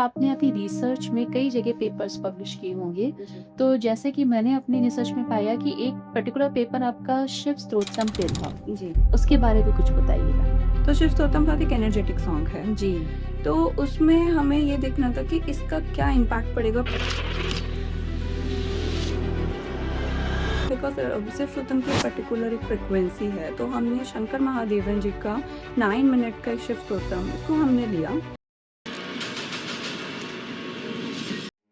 आपने अपनी रिसर्च में कई जगह पेपर्स पब्लिश किए होंगे। जी, तो जैसे कि मैंने अपनी रिसर्च में पाया कि एक पर्टिकुलर पेपर आपका शिव स्तोत्रम पे था। जी। उसके बारे में कुछ बताइएगा। तो शिव स्तोत्रम बहुत एक एनर्जेटिक सॉन्ग है। जी। तो उसमें हमें ये देखना था कि इसका क्या इम्पैक्ट पड़ेगा। बिकॉज़ शिव स्तोत्रम की पर्टिकुलर एक फ्रीक्वेंसी है, तो हमने शंकर महादेवन जी का 9 मिनट का एक शिव स्तोत्रम उसको हमने लिया।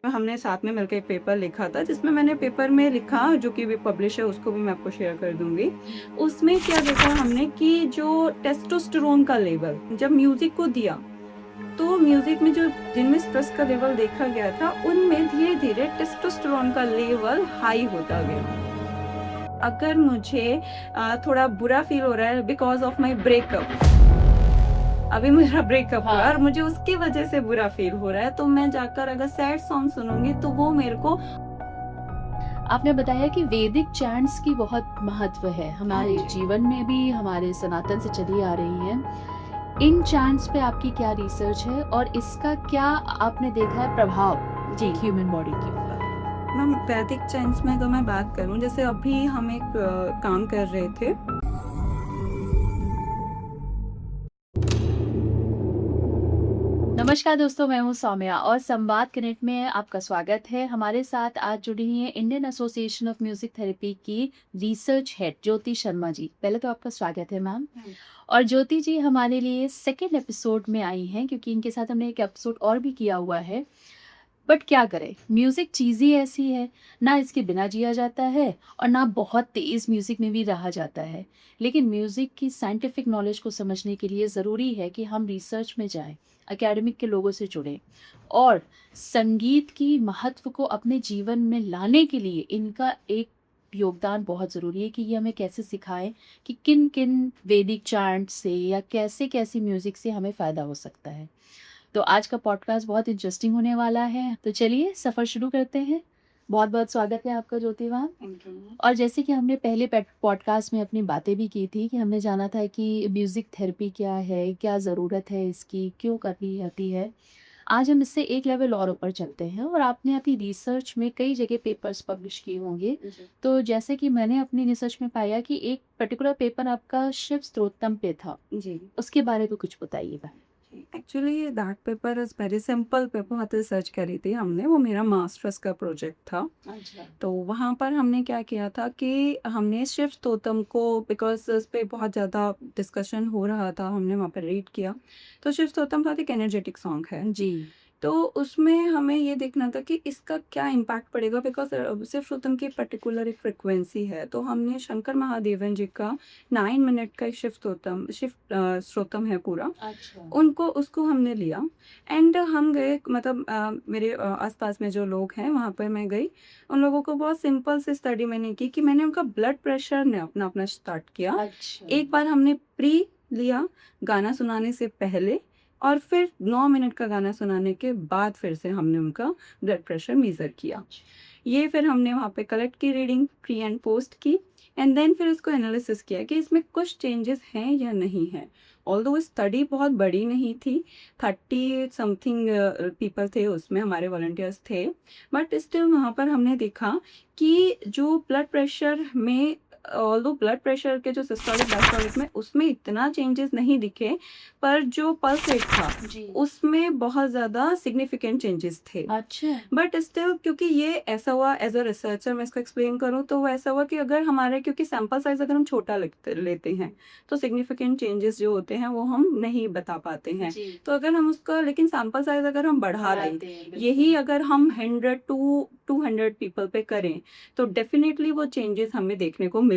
हमने साथ में मिलकर एक पेपर लिखा था, जिसमें मैंने पेपर में लिखा जो कि भी पब्लिश है, उसको भी मैं आपको शेयर कर दूँगी। उसमें क्या देखा हमने कि जो टेस्टोस्टेरोन का लेवल जब म्यूज़िक को दिया, तो म्यूज़िक में जो जिनमें स्ट्रेस का लेवल देखा गया था, उनमें धीरे-धीरे टेस्टोस्टेरोन का लेवल हाई होता गया। अगर मुझे थोड़ा बुरा फ़ील हो रहा है बिकॉज़ ऑफ माय ब्रेकअप, अभी मेरा ब्रेकअप हुआ हाँ। और मुझे उसकी वजह से बुरा फ़ील हो रहा है, तो मैं जाकर अगर सैड सॉन्ग सुनूँगी, तो वो मेरे को आपने बताया कि वैदिक चैंट्स की बहुत महत्व है हमारे जीवन में भी, हमारे सनातन से चली आ रही हैं। इन चैंट्स पे आपकी क्या रिसर्च है और इसका क्या आपने देखा है प्रभाव जी। एक ह्यूमन बॉडी के ऊपर? मैम वैदिक साइंस में अगर मैं बात करूँ, जैसे अभी हम एक काम कर रहे थे। नमस्कार दोस्तों, मैं हूं सौम्या और संवाद कनेक्ट में आपका स्वागत है। हमारे साथ आज जुड़ी हैं Indian association of music therapy की रिसर्च हेड ज्योति शर्मा जी। पहले तो आपका स्वागत है मैम। और ज्योति जी हमारे लिए सेकेंड एपिसोड में आई हैं, क्योंकि इनके साथ हमने एक एपिसोड और भी किया हुआ है। बट क्या करें, म्यूजिक चीज़ ही ऐसी है, ना इसके बिना जिया जाता है और ना बहुत तेज म्यूजिक में भी रहा जाता है। लेकिन म्यूजिक की साइंटिफिक नॉलेज को समझने के लिए ज़रूरी है कि हम रिसर्च में जाएं, एकेडमिक के लोगों से जुड़ें और संगीत की महत्व को अपने जीवन में लाने के लिए इनका एक योगदान बहुत ज़रूरी है कि ये हमें कैसे सिखाएं कि किन किन वैदिक चांट से या कैसे कैसी म्यूज़िक से हमें फ़ायदा हो सकता है। तो आज का पॉडकास्ट बहुत इंटरेस्टिंग होने वाला है, तो चलिए सफ़र शुरू करते हैं। बहुत बहुत स्वागत है आपका ज्योति मैम। Thank you. और जैसे कि हमने पहले पॉडकास्ट में अपनी बातें भी की थी कि हमने जाना था कि म्यूज़िक थेरेपी क्या है, क्या ज़रूरत है इसकी, क्यों करनी जाती है। आज हम इससे एक लेवल और ऊपर चलते हैं और आपने अपनी रिसर्च में कई जगह पेपर्स पब्लिश किए होंगे। जी, तो जैसे कि मैंने अपनी रिसर्च में पाया कि एक पर्टिकुलर पेपर आपका शिव स्तोत्रम पे था। जी। उसके बारे में कुछ बताइएगा। Actually that paper is very simple paper, बहुत रिसर्च करी थी हमने, वो मेरा मास्टर्स का प्रोजेक्ट था। अच्छा। तो वहाँ पर हमने क्या किया था कि हमने शिव स्तोत्रम को, बिकॉज़ इस पे बहुत ज़्यादा डिस्कशन हो रहा था, हमने वहाँ पे रीड किया। तो शिव स्तोत्रम बहुत एक एनर्जेटिक सॉन्ग है। जी। तो उसमें हमें ये देखना था कि इसका क्या इम्पैक्ट पड़ेगा, बिकॉज़ शिव स्तोत्रम की पर्टिकुलर एक फ्रीक्वेंसी है। तो हमने शंकर महादेवन जी का 9 मिनट का एक शिव स्तोत्रम है पूरा। अच्छा। उनको उसको हमने लिया एंड हम गए, मतलब मेरे आस-पास में जो लोग हैं वहाँ पर मैं गई। उन लोगों को बहुत सिंपल सी स्टडी मैंने की कि मैंने उनका ब्लड प्रेशर नापना स्टार्ट किया। अच्छा। एक बार हमने प्री लिया गाना सुनाने से पहले, और फिर 9 मिनट का गाना सुनाने के बाद फिर से हमने उनका ब्लड प्रेशर मेज़र किया। ये फिर हमने वहाँ पे कलेक्ट की रीडिंग, प्री एंड पोस्ट की एंड देन फिर उसको एनालिसिस किया कि इसमें कुछ चेंजेस हैं या नहीं हैं। ऑल्दो स्टडी बहुत बड़ी नहीं थी, 30 समथिंग पीपल थे उसमें, हमारे वॉलंटियर्स थे। बट स्टिल वहाँ पर हमने देखा कि जो ब्लड प्रेशर में, ऑल्दो ब्लड प्रेशर के जो सिस्टोलिक डायस्टोलिक में उसमें इतना चेंजेस नहीं दिखे, पर जो पल्स रेट था जी। उसमें बहुत ज़्यादा सिग्निफिकेंट चेंजेस थे। अच्छा। बट स्टिल क्योंकि ये ऐसा हुआ, एज अ रिसर्चर मैं इसको एक्सप्लेन करूँ तो वो ऐसा हुआ कि अगर हमारे, क्योंकि सैंपल साइज अगर हम छोटा लेते हैं, तो सिग्निफिकेंट चेंजेस जो होते हैं वो हम नहीं बता पाते हैं। जी। तो अगर हम उसका, लेकिन सैंपल साइज अगर हम बढ़ा रहे बढ़ाते हैं, बिल्कुल। यही अगर हम 100 टू 200 पीपल पे करें, तो डेफिनेटली वो चेंजेस हमें देखने को मिलेंगे।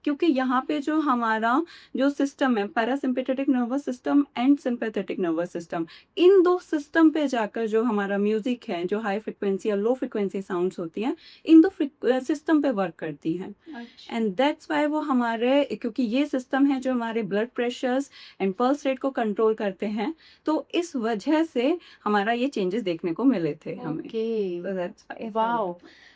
क्योंकि यहाँ पे जो हमारा जो सिस्टम है, parasympathetic nervous system and sympathetic nervous system, in 2 system पे जाकर जो हमारा म्यूज़िक है, जो हाई फ्रीक्वेंसी या लो फ्रीक्वेंसी साउंड्स होती हैं, इन 2 सिस्टम पे वर्क करती हैं। अच्छा। एंड दैट्स व्हाई वो हमारे, क्योंकि ये सिस्टम है जो हमारे blood pressures and pulse rate को कंट्रोल करते हैं, तो इस वजह से हमारा ये चेंजेस देखने को मिले थे हमें। ओके। तो दैट्स व्हाई ऐसा हुआ। वाओ!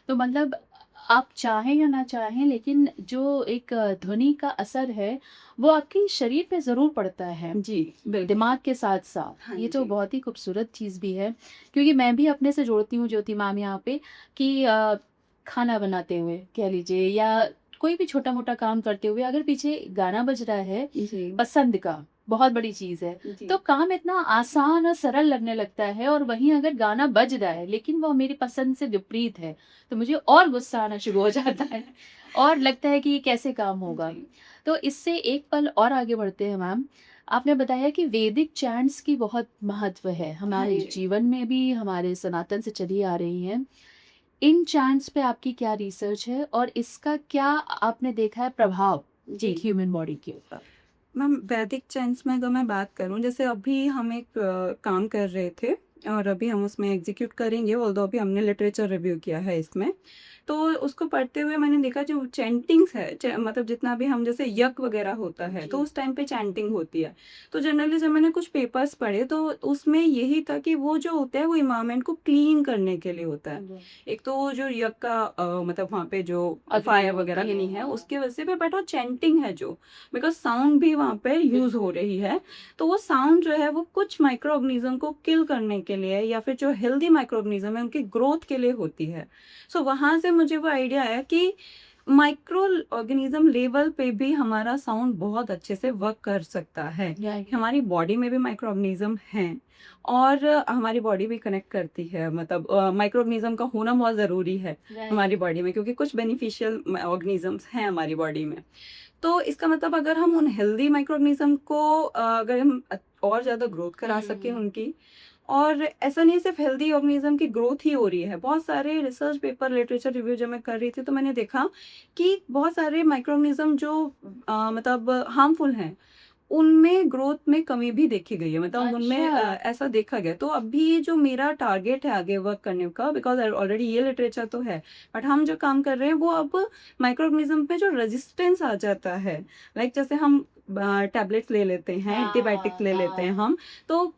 तो मतलब आप चाहें या ना चाहें, लेकिन जो एक ध्वनि का असर है, वो आपके शरीर पे ज़रूर पड़ता है, जी, बिल्कुल। दिमाग के साथ-साथ। हाँ ये तो जी। बहुत ही खूबसूरत चीज़ भी है, क्योंकि मैं भी अपने से जोड़ती हूँ ज्योति मैम यहाँ पे कि खाना बनाते हुए कह लीजिए या कोई भी छोटा-मोटा काम करते हुए अगर पीछे गाना बज रहा है जी, पसंद का, बहुत बड़ी चीज़ है, जी। तो काम इतना आसान और सरल लगने लगता है। और वहीं अगर गाना बज रहा है, लेकिन वो मेरी पसंद से विपरीत है, तो मुझे और गुस्सा आना शुरू हो जाता है और लगता है कि ये कैसे काम होगा। जी, तो इससे एक पल और आगे बढ़ते हैं मैम। आपने बताया कि वैदिक चैंट्स की बहुत महत्व है, हाँ हमारे जी। जीवन में भी, हमारे सनातन से चली आ रही हैं। इन चैंट्स पे आपकी क्या रिसर्च है और इसका क्या आपने देखा है प्रभाव जी। एक ह्यूमन बॉडी के ऊपर? मैम वैदिक चाइन्स में अगर मैं बात करूँ, जैसे अभी हम एक काम कर रहे थे और अभी हम उसमें एग्जीक्यूट करेंगे, ऑल्दो अभी हमने लिटरेचर रिव्यू किया है इसमें। तो उसको पढ़ते हुए मैंने देखा जो चैंटिंग्स है, मतलब जितना भी हम जैसे यज्ञ वगैरह होता है तो जी। उस टाइम पे चैंटिंग होती है। तो जनरली जब मैंने कुछ पेपर्स पढ़े तो उसमें यही था कि वो जो होता है वो इन्वायरमेंट को क्लीन करने के लिए होता है। एक तो वो जो यज्ञ का मतलब वहाँ पे जो अग्नि फायर वगैरह होती नहीं है, है हाँ। उसकी वजह से, बट वो चैंटिंग है जो, बिकॉज साउंड भी वहाँ पे यूज हो बिल्कुल। रही है। तो वो साउंड जो है वो कुछ माइक्रो ऑर्गेनिज्म को किल करने के लिए या फिर जो हेल्दी माइक्रो ऑर्गेनिज्म है उनकी ग्रोथ के लिए होती है। सो वहां से मुझे वो आइडिया आया कि माइक्रो ऑर्गेनिज्म लेवल पे भी हमारा साउंड बहुत अच्छे से वर्क कर सकता है। राइट। हमारी बॉडी में भी माइक्रो ऑर्गेनिज्म हैं और हमारी बॉडी भी कनेक्ट करती है, मतलब माइक्रो ऑर्गेनिज्म का होना बहुत ज़रूरी है हमारी राइट। बॉडी में, क्योंकि कुछ बेनिफिशियल ऑर्गेनिजम्स हैं हमारी बॉडी में। तो इसका मतलब अगर हम उन हेल्दी माइक्रो ऑर्गेनिज्म को अगर हम और ज़्यादा ग्रोथ करा सकें हम्म। उनकी, और ऐसा नहीं सिर्फ हेल्दी ऑर्गेनिज्म की ग्रोथ ही हो रही है, बहुत सारे रिसर्च पेपर लिटरेचर रिव्यू जब मैं कर रही थी तो मैंने देखा कि बहुत सारे माइक्रो ऑर्गेनिज्म जो मतलब हार्मफुल हैं उनमें ग्रोथ में कमी भी देखी गई है, मतलब उनमें अच्छा। ऐसा देखा गया। तो अभी जो मेरा टारगेट है आगे वर्क करने का, बिकॉज ऑलरेडी ये लिटरेचर तो है, बट हम जो काम कर रहे हैं वो अब माइक्रो ऑर्गेनिज्म पे जो रेजिस्टेंस आ जाता है, लाइक जैसे हम टैबलेट्स ले लेते हैं, एंटीबायोटिक्स हाँ ले लेते हैं हाँ। हम, तो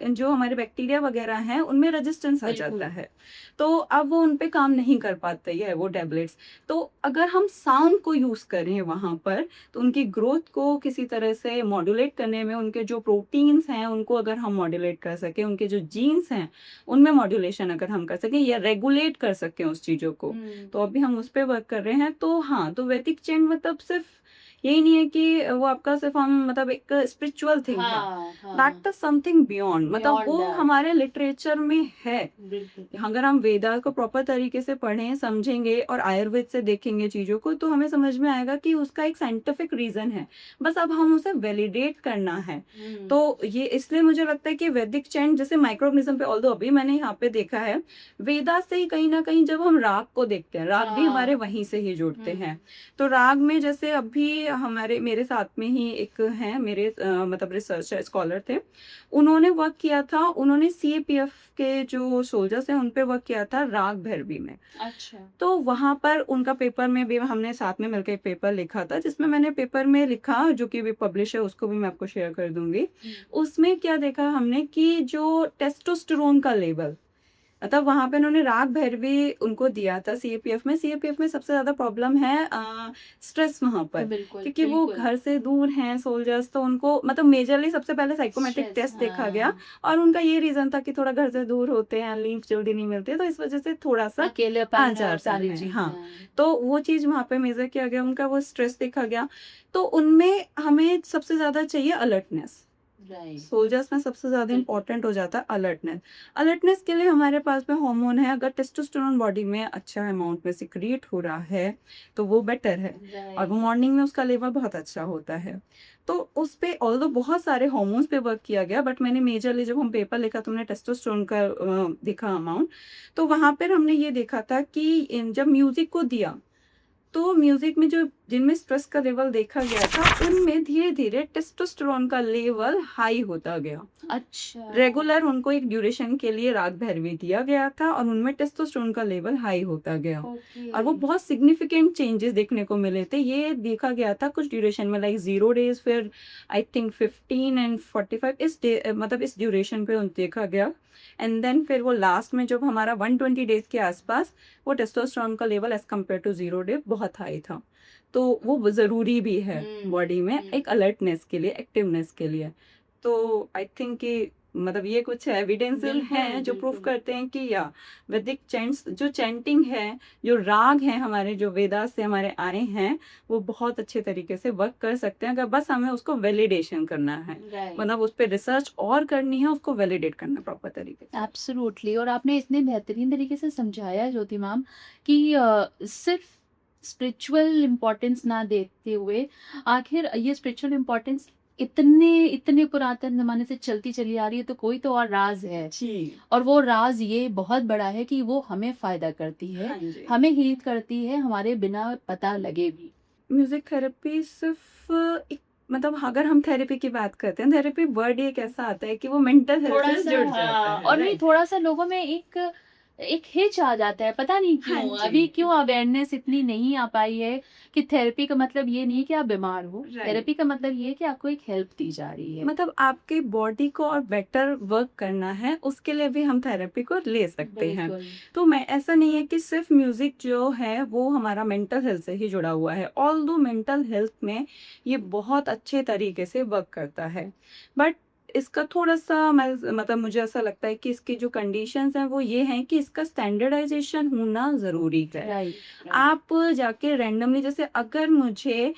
जो हमारे बैक्टीरिया वगैरह हैं उनमें रेजिस्टेंस आ बिल्कुल। जाता है। तो अब वो उन पे काम नहीं कर पाते है वो टैबलेट्स। तो अगर हम साउंड को यूज करें वहां पर, तो उनकी ग्रोथ को किसी तरह से मॉड्यूलेट करने में, उनके जो प्रोटीन्स हैं उनको अगर हम मॉड्यूलेट कर सकें, उनके जो जीन्स हैं उनमें मॉड्यूलेशन अगर हम कर सकें या रेगुलेट कर सकें उस चीज़ों को, तो अभी हम उस पर वर्क कर रहे हैं। तो हाँ, तो वैदिक चैन मतलब सिर्फ यही नहीं है कि वो आपका सिर्फ हम मतलब एक स्पिरिचुअल थिंग है, हाँ हाँ। दैट इज समथिंग बियॉन्ड, मतलब बियॉन्ड वो दैट। हमारे लिटरेचर में है। बिल्कुल। अगर हम वेदा को प्रॉपर तरीके से पढ़ें समझेंगे और आयुर्वेद से देखेंगे चीज़ों को, तो हमें समझ में आएगा कि उसका एक साइंटिफिक रीज़न है, बस अब हम उसे वैलिडेट करना है। तो ये इसलिए मुझे लगता है कि वैदिक चैंट जैसे माइक्रोऑर्गेनिज्म पे, ऑल्दो अभी मैंने यहाँ पे देखा है वेदा से ही कहीं ना कहीं जब हम राग को देखते हैं, राग भी हमारे हाँ। वहीं से ही जुड़ते हैं। तो राग में जैसे अभी हमारे मेरे साथ में ही एक है, मेरे मतलब रिसर्चर स्कॉलर थे, उन्होंने वर्क किया था, उन्होंने सीएपीएफ के जो सोल्जर्स हैं उन पे वर्क किया था राग भैरवी में। अच्छा। तो वहां पर उनका पेपर में भी हमने साथ में मिलकर एक पेपर लिखा था, जिसमें मैंने पेपर में लिखा जो कि भी पब्लिश है, उसको भी मैं आपको शेयर कर दूंगी। उसमें क्या देखा हमने कि जो टेस्टोस्टेरोन का लेवल, मतलब वहां पे उन्होंने राग भैरवी उनको दिया था सीएपीएफ में। सीएपीएफ में सबसे ज्यादा प्रॉब्लम है स्ट्रेस वहां पर, बिल्कुल क्योंकि वो बिल्कुल। घर से दूर हैं सोल्जर्स, तो उनको मतलब मेजरली सबसे पहले साइकोमेट्रिक स्ट्रेस, टेस्ट देखा गया हाँ। और उनका ये रीजन था कि थोड़ा घर से दूर होते हैं, लीव जल्दी नहीं मिलते, तो इस वजह से थोड़ा सा आ अकेलेपन और जाता सारी है। हाँ, चीजें। तो वो चीज वहां पे मेजर किया गया, उनका वो स्ट्रेस देखा गया। तो उनमें हमें सबसे ज्यादा चाहिए अलर्टनेस, राइट। सोल्जर्स में सबसे ज्यादा बिल्कुल। इंपॉर्टेंट हो जाता है अलर्टनेस। अलर्टनेस के लिए हमारे पास में हार्मोन है, अगर टेस्टोस्टेरोन बॉडी में अच्छा अमाउंट में सिक्रिएट हो रहा है तो वो बेटर है, और वो राइट। मॉर्निंग में उसका लेवल बहुत अच्छा होता है। तो उस पे ऑल्दो बहुत सारे हार्मोन्स पे वर्क किया गया, बट मैंने मेजरली जब हम पेपर लिखा तो हमने टेस्टोस्टेरोन का देखा अमाउंट। तो वहां पर हमने ये देखा था कि जब म्यूजिक को दिया तो म्यूजिक में जो जिनमें स्ट्रेस का लेवल देखा गया था उनमें धीरे धीरे टेस्टोस्टेरोन का लेवल हाई होता गया। अच्छा। रेगुलर उनको एक ड्यूरेशन के लिए राग भैरवी दिया गया था और उनमें टेस्टोस्टेरोन का लेवल हाई होता गया ओके। और वो बहुत सिग्निफिकेंट चेंजेस देखने को मिले थे। ये देखा गया था कुछ ड्यूरेशन में, लाइक 0 डेज, फिर आई थिंक 15 एंड 45 मतलब इस ड्यूरेशन पे देखा गया। एंड देन फिर वो लास्ट में जब हमारा 120 डेज के आसपास वो टेस्टोस्टेरोन का level as compare to 0 day बहुत हाई था। तो वो ज़रूरी भी है बॉडी में एक अलर्टनेस के लिए, एक्टिवनेस के लिए। तो आई थिंक कि मतलब ये कुछ एविडेंशियल हैं जो प्रूफ करते हैं कि या वैदिक चैंट्स, जो चैंटिंग है, जो राग हैं हमारे, जो वेदास से हमारे आए हैं, वो बहुत अच्छे तरीके से वर्क कर सकते हैं अगर बस हमें उसको वैलिडेशन करना है। मतलब उस पर रिसर्च और करनी है, उसको वैलिडेट करना प्रॉपर तरीके से। एब्सोल्युटली। और आपने इतने बेहतरीन तरीके से समझाया ज्योति मैम कि सिर्फ स्पिरिचुअल इम्पोर्टेंस ना देखते हुए आखिर ये स्पिरिचुअल इम्पोर्टेंस इतने इतने पुरातन जमाने से चलती चली आ रही है, तो कोई तो और राज है। जी। और वो राज ये बहुत बड़ा है कि वो हमें फायदा करती है, हाँ जी। हमें हील करती है, हमारे बिना पता लगे भी। म्यूजिक थेरेपी सिर्फ एक, मतलब अगर हम थेरेपी की बात करते हैं, थेरेपी वर्ड एक ऐसा आता है कि वो मेंटल हेल्थ थोड़ा से सा जुड़ जाता हाँ, है, और नहीं राइट? थोड़ा सा लोगों में एक हिच आ जाता है, पता नहीं हाँ क्यों। जी। अभी क्यों अवेयरनेस इतनी नहीं आ पाई है कि थेरेपी का मतलब ये नहीं कि आप बीमार हो, राइट। थेरेपी का मतलब ये है कि आपको एक हेल्प दी जा रही है। मतलब आपके बॉडी को और बेटर वर्क करना है, उसके लिए भी हम थेरेपी को ले सकते हैं। बिल्कुल। तो मैं, ऐसा नहीं है कि सिर्फ म्यूजिक जो है वो हमारा मेंटल हेल्थ से ही जुड़ा हुआ है। ऑल्दो मेंटल हेल्थ में ये बहुत अच्छे तरीके से वर्क करता है, बट इसका थोड़ा सा मतलब मुझे ऐसा लगता है कि इसकी जो कंडीशंस हैं वो ये हैं कि इसका स्टैंडर्डाइजेशन होना ज़रूरी है। राइट। आप जाके रैंडमली, जैसे अगर मुझे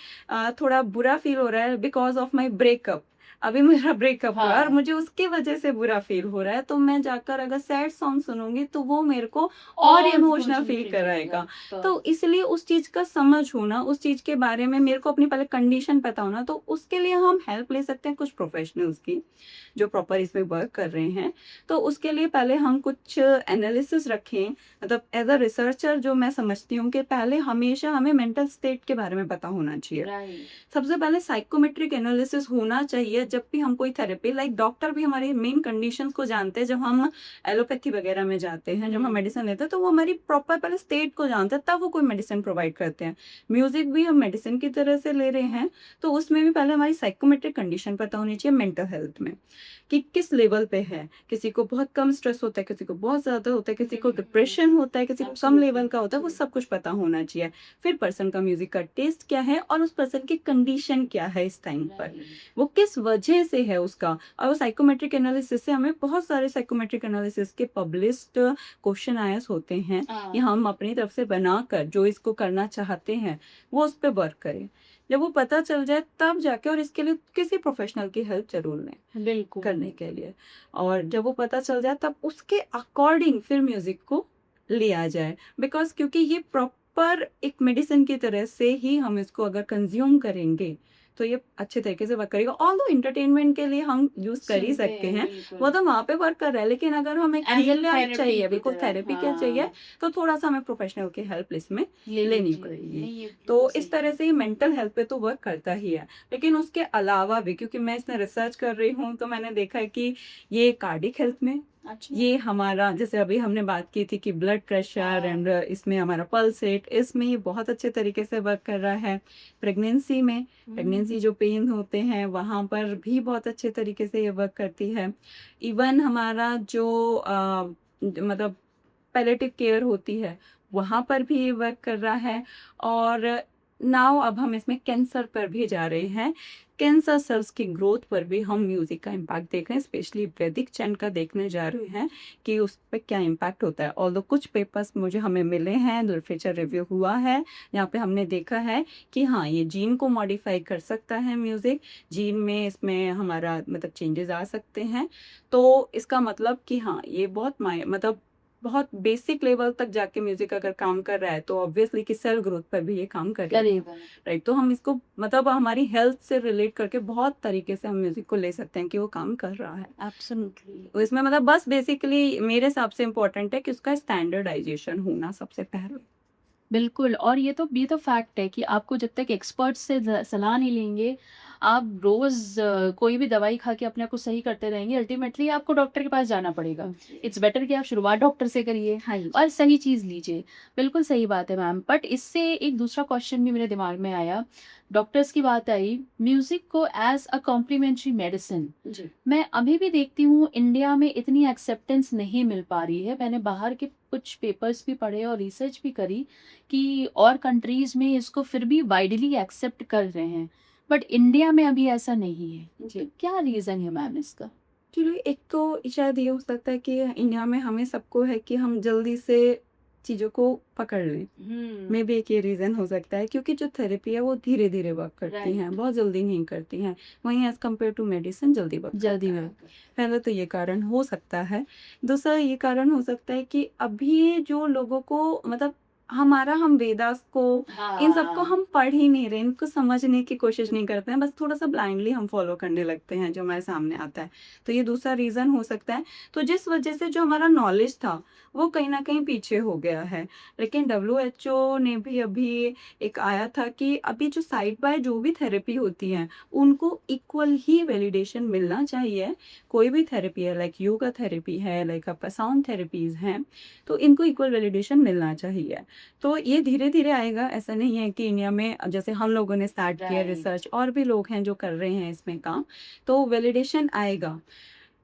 थोड़ा बुरा फील हो रहा है बिकॉज ऑफ माई ब्रेकअप, अभी मेरा ब्रेकअप हुआ है और हाँ। मुझे उसकी वजह से बुरा फील हो रहा है, तो मैं जाकर अगर सैड सॉन्ग सुनूंगी तो वो मेरे को और इमोशनल फील कराएगा। तो इसलिए उस चीज का समझ होना, उस चीज के बारे में मेरे को अपनी पहले कंडीशन पता होना, तो उसके लिए हम हेल्प ले सकते हैं कुछ प्रोफेशनल्स की जो प्रॉपर इसमें वर्क कर रहे हैं। तो उसके लिए पहले हम कुछ एनालिसिस रखें। मतलब एज अ रिसर्चर जो मैं समझती हूँ कि पहले हमेशा हमें मेंटल स्टेट के बारे में पता होना चाहिए। राइट। सबसे पहले साइकोमेट्रिक एनालिसिस होना चाहिए जब भी हम कोई थेरेपी, लाइक डॉक्टर भी हमारी मेन कंडीशंस को जानते हैं। जब हम एलोपैथी वगैरह में जाते हैं, जब हम मेडिसिन लेते हैं, तो वो हमारी प्रॉपर पहले स्टेट को जानते हैं, तब वो कोई मेडिसिन प्रोवाइड करते हैं। म्यूजिक भी हम मेडिसिन की तरह से ले रहे हैं, तो उसमें भी पहले हमारी साइकोमेट्रिक कंडीशन पता होनी चाहिए मेंटल हेल्थ में कि किस लेवल पे है। किसी को बहुत कम स्ट्रेस होता है, किसी को बहुत ज्यादा होता है, किसी को डिप्रेशन होता है, किसी को सम लेवल का होता है, वो सब कुछ पता होना चाहिए। फिर पर्सन का म्यूजिक का टेस्ट क्या है और उस पर्सन की कंडीशन क्या है इस टाइम पर, वो किस वजह से है उसका। और वो साइकोमेट्रिक एनालिसिस से हमें बहुत सारे साइकोमेट्रिक एनालिसिस के पब्लिश्ड क्वेश्चन आयर्स होते हैं, कि हम अपनी तरफ से बनाकर जो इसको करना चाहते हैं वो उस पर वर्क करें। जब वो पता चल जाए तब जाके, और इसके लिए किसी प्रोफेशनल की हेल्प जरूर लें बिल्कुल करने के लिए। और जब वो पता चल जाए तब उसके अकॉर्डिंग फिर म्यूजिक को लिया जाए, बिकॉज क्योंकि ये प्रॉपर एक मेडिसिन की तरह से ही हम इसको अगर कंज्यूम करेंगे तो ये अच्छे तरीके से वर्क करेगा। ऑल दो एंटरटेनमेंट के लिए हम यूज कर ही सकते हैं, वो तो वहाँ पे वर्क कर रहा है, लेकिन अगर हमें रियल लाइफ चाहिए, बिल्कुल थेरेपी के चाहिए, तो थोड़ा सा हमें प्रोफेशनल की हेल्प इसमें लेनी पड़ेगी। तो इस तरह से ही मेंटल हेल्थ पे तो वर्क करता ही है, लेकिन उसके अलावा भी, क्योंकि मैं इसमें रिसर्च कर रही हूँ, तो मैंने देखा है कि ये कार्डिक हेल्थ में, ये हमारा जैसे अभी हमने बात की थी कि ब्लड प्रेशर एंड इसमें हमारा पल्स रेट, इसमें ये बहुत अच्छे तरीके से वर्क कर रहा है। प्रेगनेंसी में, प्रेगनेंसी जो पेन होते हैं वहाँ पर भी बहुत अच्छे तरीके से ये वर्क करती है। इवन हमारा जो मतलब पैलेटिव केयर होती है वहाँ पर भी ये वर्क कर रहा है। और नाउ अब हम इसमें कैंसर पर भी जा रहे हैं। कैंसर सेल्स की ग्रोथ पर भी हम म्यूजिक का इम्पैक्ट देख रहे हैं, स्पेशली वैदिक चैंट का देखने जा रहे हैं कि उस पर क्या इम्पैक्ट होता है। ऑल्दो कुछ पेपर्स मुझे हमें मिले हैं, लिटरेचर रिव्यू हुआ है, यहाँ पे हमने देखा है कि हाँ, ये जीन को मॉडिफाई कर सकता है म्यूजिक, जीन में इसमें हमारा मतलब चेंजेस आ सकते हैं। तो इसका मतलब कि हाँ, ये बहुत बहुत बेसिक लेवल तक जाके म्यूजिक अगर काम कर रहा है तो ऑब्वियसली कि सेल ग्रोथ पर भी ये काम करेगा, राइट। तो हम इसको मतलब हमारी हेल्थ से रिलेट करके बहुत तरीके से हम म्यूजिक को ले सकते हैं कि वो काम कर रहा है। एब्सोल्युटली। तो इसमें मतलब बस बेसिकली मेरे हिसाब से इम्पोर्टेंट है कि उसका स्टैंडर्डाइजेशन होना सबसे पहले। बिल्कुल। और ये तो फैक्ट है कि आपको जब तक एक्सपर्ट से सलाह नहीं लेंगे, आप रोज़ कोई भी दवाई खा के अपने आप को सही करते रहेंगे, अल्टीमेटली आपको डॉक्टर के पास जाना पड़ेगा। इट्स बेटर कि आप शुरुआत डॉक्टर से करिए हाँ जी। और सही चीज़ लीजिए। बिल्कुल सही बात है मैम। बट इससे एक दूसरा क्वेश्चन भी मेरे दिमाग में आया, डॉक्टर्स की बात आई, म्यूज़िक को एज़ अ कॉम्प्लीमेंट्री मेडिसिन जी। मैं अभी भी देखती हूँ इंडिया में इतनी एक्सेप्टेंस नहीं मिल पा रही है। मैंने बाहर के कुछ पेपर्स भी पढ़े और रिसर्च भी करी कि और कंट्रीज़ में इसको फिर भी वाइडली एक्सेप्ट कर रहे हैं। बट इंडिया में अभी ऐसा नहीं है। जी। तो क्या रीज़न है मैम इसका? चलिए, एक तो शायद ये हो सकता है कि इंडिया में हमें सबको है कि हम जल्दी से चीज़ों को पकड़ लें। मे बी एक ये रीज़न हो सकता है, क्योंकि जो थेरेपी है वो धीरे-धीरे वर्क करती हैं, राइट। बहुत जल्दी नहीं करती हैं। वहीं एज़ कम्पेयर टू मेडिसिन जल्दी वर्क जल्दी करता है। में। पहला तो ये कारण हो सकता है। दूसरा ये कारण हो सकता है कि अभी जो लोगों को मतलब हम वेदास को, इन सबको हाँ। हम पढ़ ही नहीं रहे, इनको समझने की कोशिश नहीं करते हैं, बस थोड़ा-सा ब्लाइंडली हम फ़ॉलो करने लगते हैं जो हमारे सामने आता है। तो ये दूसरा रीज़न हो सकता है। तो जिस वज़ह से जो हमारा नॉलेज था, वो कहीं न कहीं पीछे हो गया है। लेकिन डब्ल्यूएचओ ने भी अभी एक आया था कि अभी जो साइड बाय जो भी थेरेपी होती हैं, उनको इक्वल ही वैलिडेशन मिलना चाहिए। कोई भी थेरेपी है, लाइक योगा थेरेपी है, लाइक आपका साउंड थेरेपीज़ हैं, तो इनको इक्वल वैलिडेशन मिलना चाहिए। तो ये धीरे-धीरे आएगा, ऐसा नहीं है कि इंडिया में जैसे हम लोगों ने स्टार्ट किया राइट। रिसर्च, और भी लोग हैं जो कर रहे हैं इसमें काम, तो वैलिडेशन आएगा।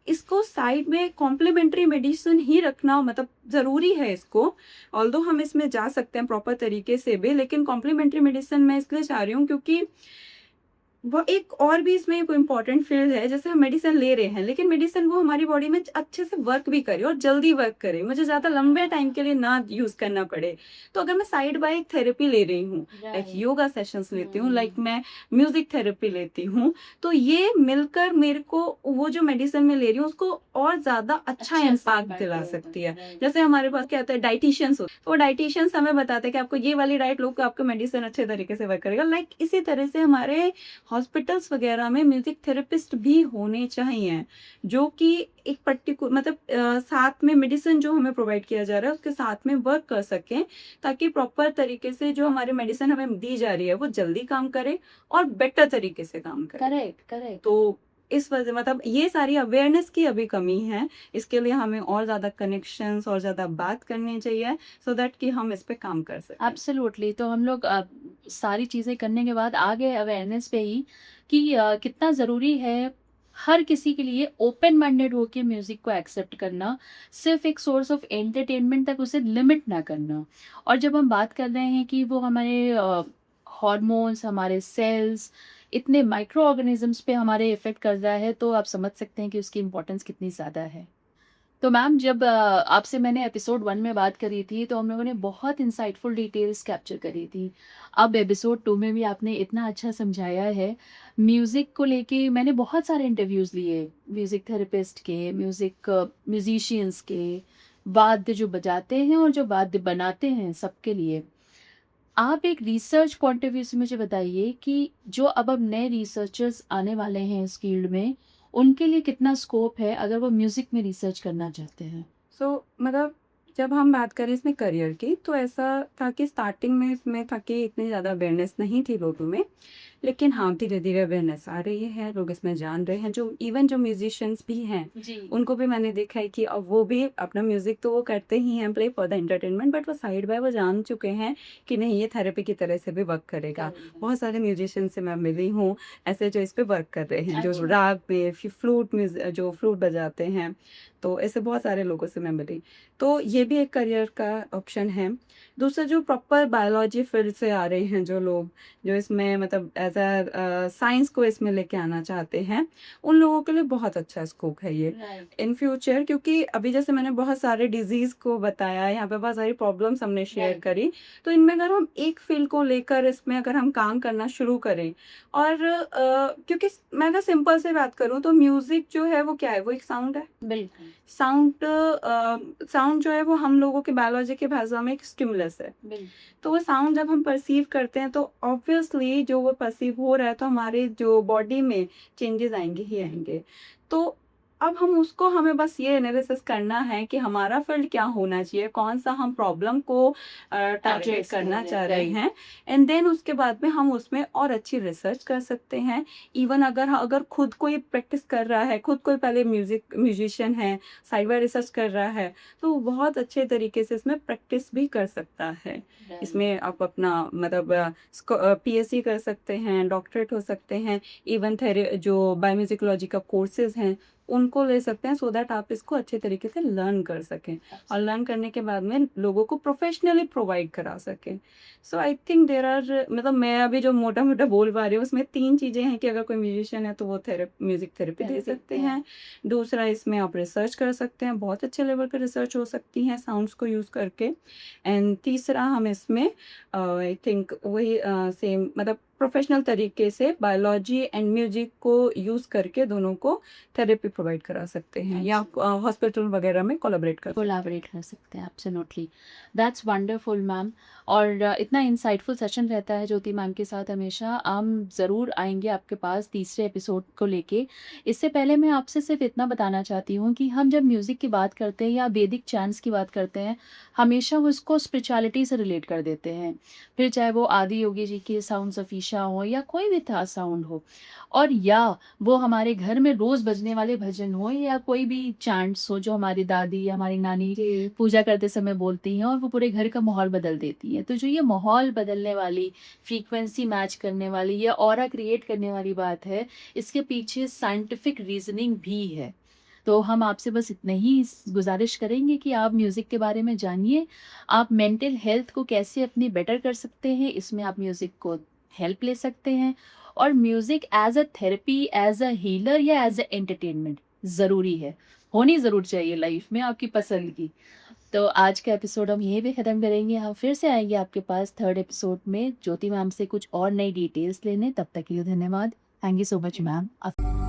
इसको साइड में कॉम्प्लीमेंट्री मेडिसिन ही रखना मतलब ज़रूरी है इसको। ऑल्दो हम इसमें जा सकते हैं प्रॉपर तरीके से भी, लेकिन कॉम्प्लीमेंट्री मेडिसिन मैं इसलिए चाह रही हूँ क्योंकि वो एक और भी इसमें एक इम्पॉर्टेंट फील्ड है। जैसे हम मेडिसिन ले रहे हैं, लेकिन मेडिसिन वो हमारी बॉडी में अच्छे से वर्क भी करे और जल्दी वर्क करे, मुझे ज़्यादा लंबे टाइम के लिए ना यूज़ करना पड़े। तो अगर मैं साइड बाय एक थेरेपी ले रही हूँ, लाइक राइट। योगा सेशंस लेती हूँ, लाइक मैं म्यूज़िक थेरेपी लेती हूँ, तो ये मिलकर मेरे को वो जो मेडिसिन मैं ले रही हूँ उसको और ज़्यादा अच्छा अच्छा से इम्पैक्ट इम्पैक्ट दिला करेगा। सकती है। राइट। जैसे हमारे पास क्या होता है, डायटीशियंस होते हैं, तो वो डायटीशियंस हमें बताते हैं कि आपको ये वाली डाइट लो, तो आपका मेडिसिन अच्छे तरीके से वर्क करेगा। लाइक इसी तरह से हमारे हॉस्पिटल्स वगैरह में म्यूजिक थेरेपिस्ट भी होने चाहिए, जो कि एक मतलब साथ में मेडिसिन जो हमें प्रोवाइड किया जा रहा है उसके साथ में वर्क कर सकें, ताकि प्रॉपर तरीके से जो हमारी मेडिसिन हमें दी जा रही है वो जल्दी काम करे और बेटर तरीके से काम करे। Correct, correct. तो इस वजह मतलब ये सारी अवेयरनेस की अभी कमी है। इसके लिए हमें और ज़्यादा कनेक्शंस और ज़्यादा बात करनी चाहिए, सो दैट कि हम इस पे काम कर सकें। एब्सोल्युटली। तो हम लोग सारी चीज़ें करने के बाद आ गए अवेयरनेस पे ही कि कितना ज़रूरी है हर किसी के लिए ओपन माइंडेड होके म्यूज़िक को एक्सेप्ट करना, सिर्फ़ एक सोर्स ऑफ एंटरटेनमेंट तक उसे लिमिट ना करना। और जब हम बात कर रहे हैं कि वो हमारे हॉर्मोन्स, हमारे सेल्स, इतने माइक्रो ऑर्गेनिज़म्स पे हमारे इफ़ेक्ट कर रहा है, तो आप समझ सकते हैं कि उसकी इम्पोर्टेंस कितनी ज़्यादा है। तो मैम जब आपसे मैंने एपिसोड 1 में बात करी थी, तो हम लोगों ने बहुत इनसाइटफुल डिटेल्स कैप्चर करी थी। अब एपिसोड 2 में भी आपने इतना अच्छा समझाया है। म्यूज़िक को लेके मैंने बहुत सारे इंटरव्यूज़ लिए, म्यूज़िक थेरेपिस्ट के, म्यूज़िशियंस के, वाद्य जो बजाते हैं और जो वाद्य बनाते हैं, सबके लिए। आप एक रिसर्च पॉइंट ऑफ व्यू से मुझे बताइए कि जो अब नए रिसर्चर्स आने वाले हैं इस फील्ड में, उनके लिए कितना स्कोप है अगर वो म्यूज़िक में रिसर्च करना चाहते हैं? मतलब जब हम बात करें इसमें करियर की, तो ऐसा था कि स्टार्टिंग में इसमें था कि इतनी ज़्यादा अवेयरनेस नहीं थी लोगों में। लेकिन हाँ, धीरे-धीरे अवेयरनेस आ रही है, लोग इसमें जान रहे हैं। जो इवन जो म्यूज़िशियंस भी हैं, जी। उनको भी मैंने देखा है कि अब वो भी अपना म्यूज़िक तो वो करते ही हैं play for the entertainment, but वो साइड बाय वो जान चुके हैं कि नहीं, ये थेरेपी की तरह से भी वर्क करेगा। करेगा। बहुत सारे म्यूज़िशियन से मैं मिली हूँ, ऐसे जो इस पे वर्क कर रहे हैं, जो अच्छा। राग में जो फ्लूट बजाते हैं, तो ऐसे बहुत सारे लोगों से मैं मिली। तो ये भी एक करियर का ऑप्शन है। दूसरा, जो प्रॉपर बायोलॉजी फील्ड से आ रहे हैं जो लोग, जो इसमें मतलब एज़ साइंस को इसमें लेके आना चाहते हैं, उन लोगों के लिए बहुत अच्छा स्कोप है ये राइट। In future. क्योंकि अभी जैसे मैंने बहुत सारे डिजीज़ को बताया, यहाँ पे बहुत सारी प्रॉब्लम्स हमने शेयर राइट। करी, तो इनमें अगर हम एक फील्ड को लेकर इसमें अगर हम काम करना शुरू करें, और क्योंकि मैं अगर सिंपल से बात करूँ तो म्यूज़िक जो है वो क्या है, वो एक साउंड है। बिल्कुल। साउंड जो है वो हम लोगों की बायोलॉजी की भाषा में एक स्टिमुलस है। बिल्कुल। तो वो साउंड जब हम परसीव करते हैं, तो ऑब्वियसली जो वो परसीव हो रहा है, तो हमारे जो बॉडी में चेंजेस आएंगे ही आएंगे। तो अब हम उसको हमें बस ये एनालिसिस करना है कि हमारा फील्ड क्या होना चाहिए, कौन सा हम प्रॉब्लम को टारगेट Address करना कर चाह रहे रहे हैं, हैं। एंड देन उसके बाद में हम उसमें और अच्छी रिसर्च कर सकते हैं। इवन अगर अगर खुद कोई प्रैक्टिस कर रहा है, खुद कोई पहले म्यूजिशियन है, साइड बाय रिसर्च कर रहा है, तो वो बहुत अच्छे तरीके से इसमें प्रैक्टिस भी कर सकता है। Right. इसमें आप अपना मतलब पीएचडी कर सकते हैं, डॉक्टरेट हो सकते हैं, इवन जो बायोम्यूजिकोलॉजी का कोर्सेज हैं उनको ले सकते हैं, सो दैट आप इसको अच्छे तरीके से लर्न कर सकें और लर्न करने के बाद में लोगों को प्रोफेशनली प्रोवाइड करा सकें। सो आई थिंक देर आर, मतलब मैं अभी जो मोटा मोटा बोल पा रही हूँ उसमें 3 चीज़ें हैं कि अगर कोई म्यूजिशियन है तो वो म्यूजिक थेरेपी दे सकते हैं। दूसरा, इसमें आप रिसर्च कर सकते हैं, बहुत अच्छे लेवल पर रिसर्च हो सकती है साउंड्स को यूज़ करके। एंड तीसरा, हम इसमें आई थिंक वही सेम मतलब प्रोफेशनल तरीके से बायोलॉजी एंड म्यूजिक को यूज़ करके दोनों को थेरेपी प्रोवाइड करा सकते हैं या हॉस्पिटल वगैरह में कोलैबोरेट कर सकते हैं। कोलैबोरेट कर सकते हैं। Absolutely, that's wonderful ma'am. और इतना इंसाइटफुल सेशन रहता है ज्योति मैम के साथ हमेशा। हम ज़रूर आएंगे आपके पास तीसरे एपिसोड को लेके। इससे पहले मैं आपसे सिर्फ इतना बताना चाहती हूँ कि हम जब म्यूज़िक की बात करते हैं या वैदिक चैंट्स की बात करते हैं, हमेशा वो उसको स्पिरिचुअलिटी से रिलेट कर देते हैं। फिर चाहे वो आदि योगी जी के साउंड्स ऑफ ईशा हो या कोई भी था साउंड हो, और या वो हमारे घर में रोज़ बजने वाले भजन हो या कोई भी चैंट्स हो जो हमारी दादी या हमारी नानी पूजा करते समय बोलती हैं और वो पूरे घर का माहौल बदल देती हैं। तो जो ये माहौल बदलने वाली, फ्रीक्वेंसी मैच करने वाली या ऑरा क्रिएट करने वाली बात है, इसके पीछे साइंटिफिक रीजनिंग भी है। तो हम आपसे बस इतने ही गुजारिश करेंगे कि आप म्यूज़िक के बारे में जानिए, आप मेंटल हेल्थ को कैसे अपनी बेटर कर सकते हैं, इसमें आप म्यूज़िक को हेल्प ले सकते हैं। और music as a therapy, as a healer या एज अ एंटरटेनमेंट ज़रूरी है, होनी ज़रूर चाहिए लाइफ में आपकी पसंद की। तो आज का एपिसोड हम यहीं पे ख़त्म करेंगे। हम फिर से आएंगे आपके पास थर्ड एपिसोड में ज्योति मैम से कुछ और नई डिटेल्स लेने। तब तक के लिए धन्यवाद। Thank you so much ma'am.